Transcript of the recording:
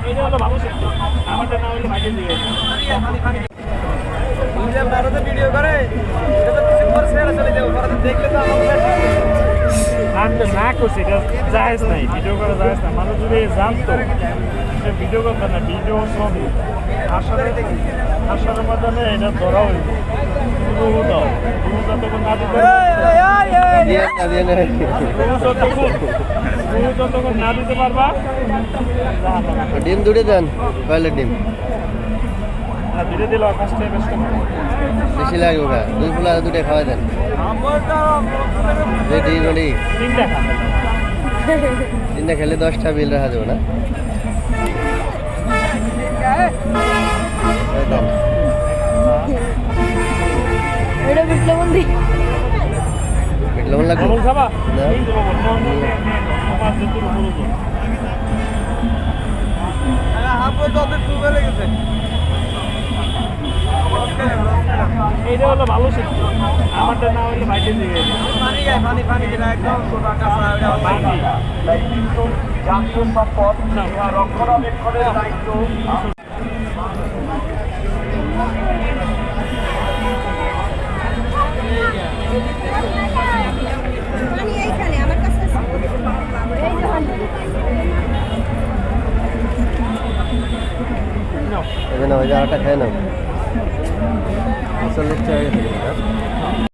এটা হলো ভালো সিদ্ধ আমারটা না হলে ভাইকে দিয়ে ভারতে ভিডিও করে এটা তো কিছু পর ছেড়ে চলে যাবো ভারতে দেখলে তো আমি না করছি এটা জায়েজ নাই ভিডিও করা জায়েজ না মানুষ যদি জানতো সে ভিডিও করবে না ভিডিও ছবি আসার মাধ্যমে এটা ধরা হইব রুহু দাও রুহু যতক্ষণ না দিতে রুহু যতক্ষণ না দিতে পারবা ডিম দুটো দেন কয়লের ডিম ধীরে দিলে কাজটা বেশ বেশি লাগবে ওটা দুই ফুলা দুটো খাওয়া দেন রেডি রেডি তিনটা খাবে তিনটা খেলে 10টা বিল রাখা যাবে না এটা বিট লবণ দি বিট লবণ লাগবে লবণ খাবা না। এই দেবো আমার যত বলবো এইটা হলো ভালো সিদ্ধ আমারটা না হলে ভাইকে দিয়ে পানি যেটা একদম কাঁচা জাতীয় সম্পদ রক্ষণাবেক্ষণের দায়িত্ব পানি এইখানে আমার কাছে আছে এই যে পানি এবার না ওই জায়গাটা খেয়ে নাও 40 টাকা